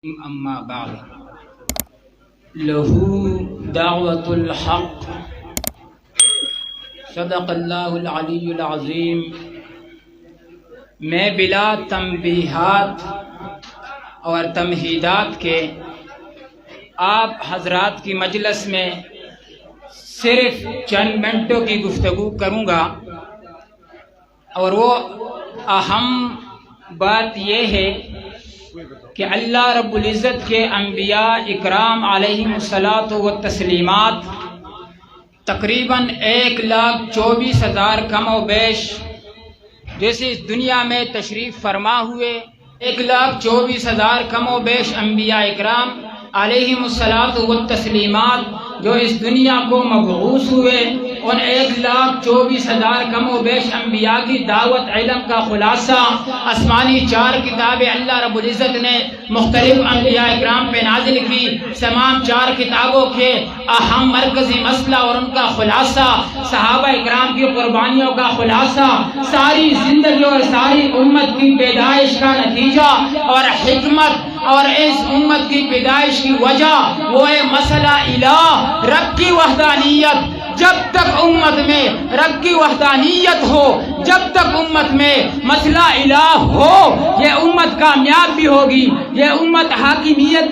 اما بعد لہو دعوت الحق صدق اللہ العلی العظیم۔ میں بلا تنبیہات اور تمہیدات کے آپ حضرات کی مجلس میں صرف چند منٹوں کی گفتگو کروں گا، اور وہ اہم بات یہ ہے کہ اللہ رب العزت کے انبیاء اکرام علیہم الصلاۃ والتسلیمات تقریباً 1,24,000 کم و بیش جیسے اس دنیا میں تشریف فرما ہوئے 1,24,000 کم و بیش انبیاء اکرام علیہم الصلاۃ والتسلیمات جو اس دنیا کو مبعوث ہوئے، ان 1,24,000 کم و بیش انبیاء کی دعوت علم کا خلاصہ آسمانی 4 کتابیں اللہ رب العزت نے مختلف انبیاء اکرام پہ نازل کی۔ تمام 4 کتابوں کے اہم مرکزی مسئلہ اور ان کا خلاصہ، صحابہ اکرام کی قربانیوں کا خلاصہ، ساری زندگی اور ساری امت کی پیدائش کا نتیجہ اور حکمت اور اس امت کی پیدائش کی وجہ وہ ہے مسئلہ الہ، رب کی وحدانیت۔ جب تک امت میں رب کی وحدانیت ہو، جب تک امت میں مسئلہ الہ ہو، یہ امت کامیاب بھی ہوگی، یہ امت حاکمیت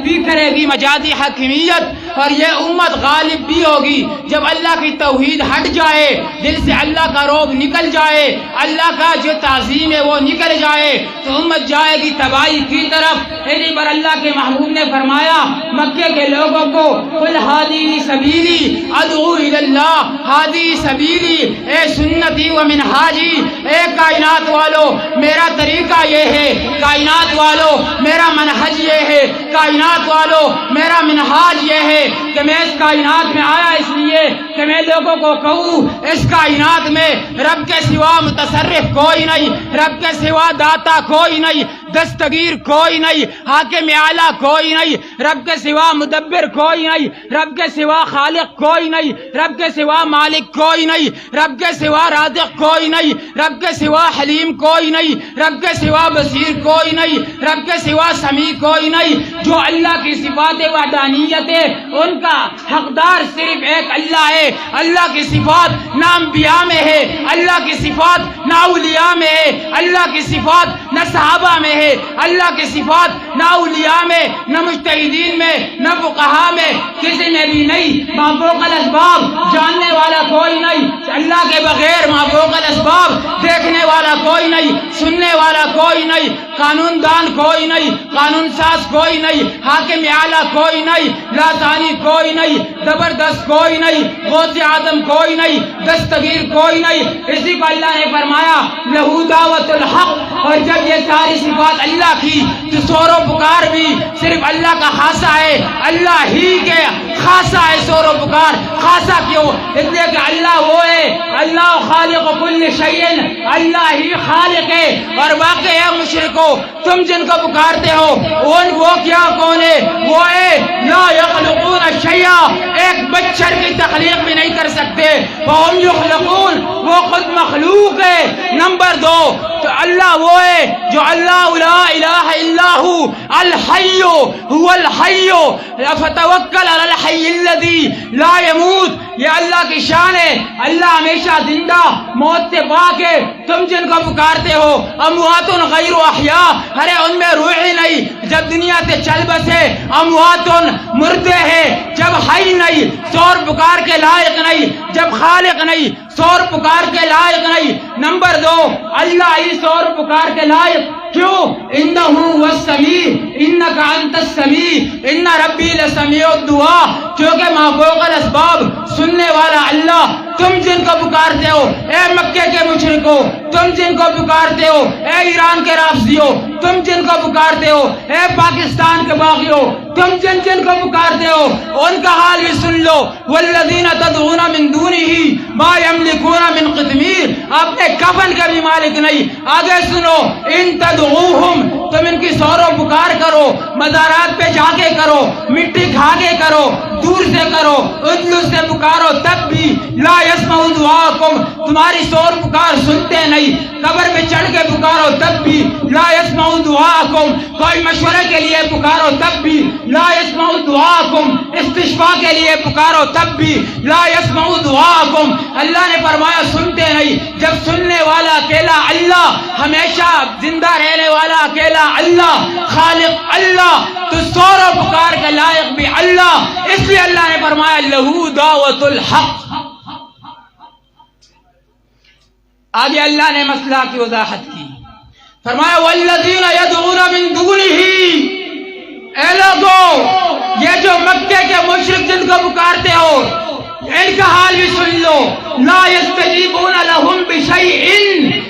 بھی کرے گی، مجازی حاکمیت، اور یہ امت غالب بھی ہوگی۔ جب اللہ کی توحید ہٹ جائے، دل سے اللہ کا روب نکل جائے، اللہ کا جو تعظیم ہے وہ نکل جائے، تو امت جائے گی تباہی کی طرف۔ ایک بار اللہ کے محبوب نے فرمایا مکے کے لوگوں کو، قل ہادی سبیلی ادعو الی اللہ، ہادی سبیلی، اے سنتی و منہاجی، اے کائنات والو میرا طریقہ یہ ہے، کائنات والو میرا منہج یہ ہے، کائنات والو میرا منہاج یہ ہے کہ میں اس کائنات میں آیا اس لیے کہ میں لوگوں کو کہوں اس کائنات میں رب کے سوا متصرف کوئی نہیں، رب کے سوا داتا کوئی نہیں، دستگیر کوئی نہیں، حاکم اعلیٰ کوئی نہیں، رب کے سوا مدبر کوئی نہیں، رب کے سوا خالق کوئی نہیں، رب کے سوا مالک کوئی نہیں، رب کے سوا رازق کوئی نہیں، رب کے سوا حلیم کوئی نہیں، رب کے سوا بصیر کوئی نہیں، رب کے سوا سمیع کوئی نہیں۔ جو اللہ کی صفات وحدانیت ہے ان کا حقدار صرف ایک اللہ ہے۔ اللہ کی صفات نہ انبیاء میں ہے، اللہ کی صفات نہ اولیاء میں ہے، اللہ کی صفات نہ صحابہ میں ہے، اللہ کی صفات نہ اولیاء میں، نہ مجتہدین میں، نہ فقہاء میں، کسی میں بھی نہیں۔ مافوق الاسباب جاننے والا کوئی نہیں، اللہ کے بغیر مافوق الاسباب دیکھنے والا کوئی نہیں، سننے والا کوئی نہیں، قانون دان کوئی نہیں، قانون ساز کوئی نہیں، حاکم اعلیٰ کوئی نہیں، لاسانی کوئی نہیں، زبردست کوئی نہیں، غوث اعظم کوئی نہیں، دستگیر کوئی نہیں۔ اسی کو اللہ نے فرمایا لہو دعوت الحق۔ اور جب یہ ساری صفات اللہ کی، تو شور و پکار بھی صرف اللہ کا خاصہ ہے، اللہ ہی کے خاصہ ہے شور و پکار۔ خاصہ کیوں؟ اس لیے کہ اللہ وہ ہے، اللہ خالق کل شیء، اللہ ہی خالق ہے۔ اور واقع ہے مشرکو، تم جن کو پکارتے ہو وہ کیا کون ہے؟ وہ ہے لا یخلقون شیئا، ایک بچر کی تخلیق بھی نہیں کر سکتے، وہم یخلقون، وہ خود مخلوق ہے۔ نمبر 2 تو اللہ وہ ہے جو اللہ لا الہ الا ہو الحی هو الحی فتوکل علی الحی الذی لا يموت، یہ اللہ کی شان ہے، اللہ ہمیشہ زندہ، موت سے پاک ہے۔ تم جن کو پکارتے ہو اموات غیر احیاء، ارے ان میں روح ہی نہیں، جب دنیا سے چل بسے اموات مردے ہیں، جب حی نہیں شور پکار کے لائق نہیں، جب خالق نہیں شور پکار کے لائق نہیں۔ نمبر 2 اللہ ہی شور پکار کے لائق، کیوں؟ انہ هو السمیع انک انت السمیع ان ربی لسمیع الدعاء، کیونکہ مافوق الاسباب سننے والا اللہ۔ تم جن کو پکارتے ہو اے مکے کے مشرکو، تم جن کو پکارتے ہو اے ایران کے رافضیو، تم جن کو پکارتے ہو اے پاکستان کے باغیو، تم جن کو پکارتے ہو ان کا حال بھی سن لو۔ والذین تدعون من دونہ ما یملکون من قطمیر، اپنے کفن کا بھی مالک نہیں۔ آگے سنو، ان تدعوہم، تم ان کی شور و پکار کرو، مزارات پہ جا کے کرو، مٹی کھا کے کرو، دور سے کرو، ادلو سے پکارو تب بھی لا یسمع دعاکم، تمہاری شور پکار سنتے نہیں، قبر پہ چڑھ کے پکارو تب بھی لا یسمع دعاکم، کوئی مشورے کے لیے پکارو تب بھی لا یسمع دعاکم، استشفاء کے لیے پکارو تب بھی لا یسمع دعاکم، اللہ نے فرمایا سنتے نہیں۔ جب سننے والا اکیلا اللہ، ہمیشہ زندہ رہنے والا اکیلا اللہ، خالق اللہ، تو شور و پکار کے لائق بھی اللہ، اس لیے اللہ نے فرمایا لہو دعوت الحق۔ آگے اللہ نے مسئلہ کی وضاحت کی، فرمایا والذین یدعون من دونہ، اے لوگو یہ جو مکے کے مشرک جن کو پکارتے ہو ان کا حال بھی سن لو، لا یستجیبون لہم بشیء،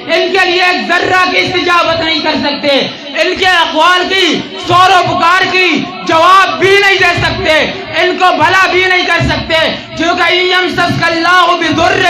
ان کے لیے ایک ذرہ کی استجابت نہیں کر سکتے، ان کے اقوال کی، شور و پکار کی جواب بھی نہیں دے سکتے، ان کو بھلا بھی نہیں کر سکتے، کیونکہ یمسسک اللہ بضر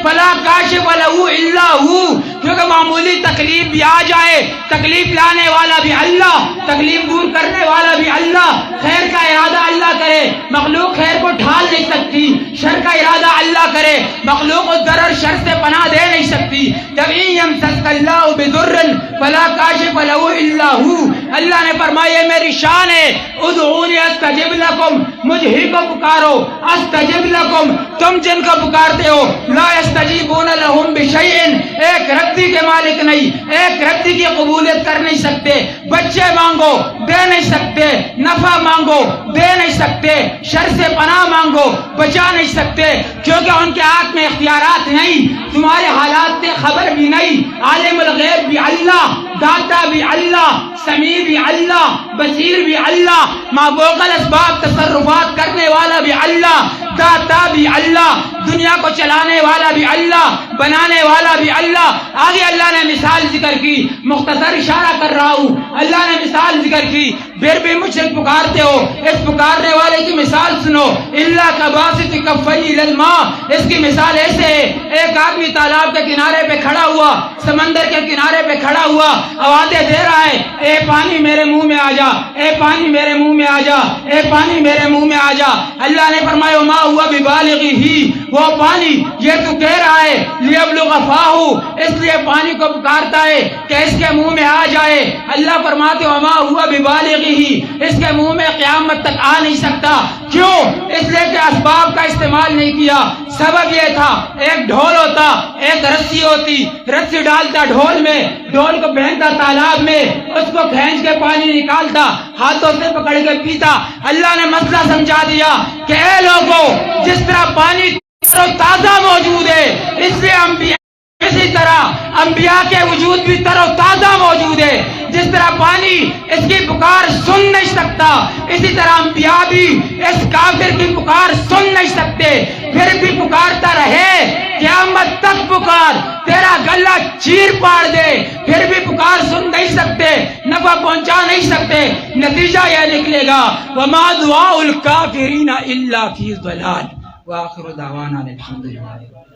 فلا کاشف لہ الا ہو، کیونکہ معمولی تکلیف بھی آ جائے، تکلیف لانے والا بھی اللہ، تکلیف دور کرنے والا بھی اللہ، خیر کا ارادہ اللہ کرے، مخلوق خیر کو ڈھال نہیں سکتی، شر کا ارادہ اللہ کرے، مخلوق اس ضرر شر سے پناہ دے نہیں سکتی۔ جب یمسسک اللہ بضر فلا کاشف لہ الا ہو، اللہ نے فرمایا میری شان ہے، ادعونی استجب لکم، مجھ ہی کو پکارو، استجب لکم، تم جن کو پکارتے ہو، لا یستجیبون لہم بشیء، ایک رتی کے مالک نہیں، ایک رتی کی قبولیت کر نہیں سکتے، بچے مانگو دے نہیں سکتے، نفع مانگو دے نہیں سکتے، شر سے پناہ مانگو بچا نہیں سکتے، کیونکہ ان کے ہاتھ میں اختیارات نہیں، تمہارے حالات سے خبر بھی نہیں، عالم الغیب بھی اللہ، داتا بھی اللہ، سمیع بھی اللہ، بصیر بھی اللہ، ما فوق الاسباب تصرفات کرنے والا بھی اللہ، داتا بھی اللہ، دنیا کو چلانے والا بھی اللہ، بنانے والا بھی اللہ۔ آگے اللہ نے مثال ذکر کی، مختصر اشارہ کر رہا ہوں، اللہ نے مثال ذکر کی، پھر بھی مشرک پکارتے ہو، اس پکارنے والے کی مثال سنو، اللہ کباسط کفیہ الی الماء، اس کی مثال ایسے ہے، ایک آدمی تالاب کے کنارے پہ کھڑا ہوا، سمندر کے کنارے پہ کھڑا ہوا، آوازیں دے رہا ہے، اے پانی میرے منہ میں آ جا، اے پانی میرے منہ میں آ جا، اے پانی میرے منہ میں آ جا۔ اللہ نے فرمایا ما ہوا ببالغہ، وہ پانی یہ تو کہہ رہا ہے لیبلغ فاہ، اس لیے پانی کو پکارتا ہے کہ اس کے منہ میں آ جائے۔ اللہ فرماتے وما ہوا ببالغہ، اس کے منہ میں قیامت تک آ نہیں سکتا، کیوں؟ اس لیے کہ اسباب کا استعمال نہیں کیا۔ سبب یہ تھا ایک ڈھول ہوتا، ایک رسی ہوتی، رسی ڈالتا ڈھول میں، ڈھول کو پہنتا تالاب میں، اس کو کھینچ کے پانی نکالتا، ہاتھوں سے پکڑ کے پیتا۔ اللہ نے مسئلہ سمجھا دیا کہ اے لوگوں، جس طرح پانی تر و تازہ موجود ہے، اس لیے انبیاء اسی طرح انبیاء کے وجود بھی تر و تازہ موجود ہے۔ جس طرح پانی اس کی پکار سن نہیں سکتا، اسی طرح انبیاء بھی اس کافر کی پکار سن نہیں سکتے، پھر بھی پکارتا رہے، قیامت تک پکار، تیرا گلہ چیر پاڑ دے، پھر بھی پکار سن نہیں سکتے، نفع پہنچا نہیں سکتے، نتیجہ یہ نکلے گا وما دعاء الکافرین الا فی ضلال۔ وآخر دعوانا الحمدللہ۔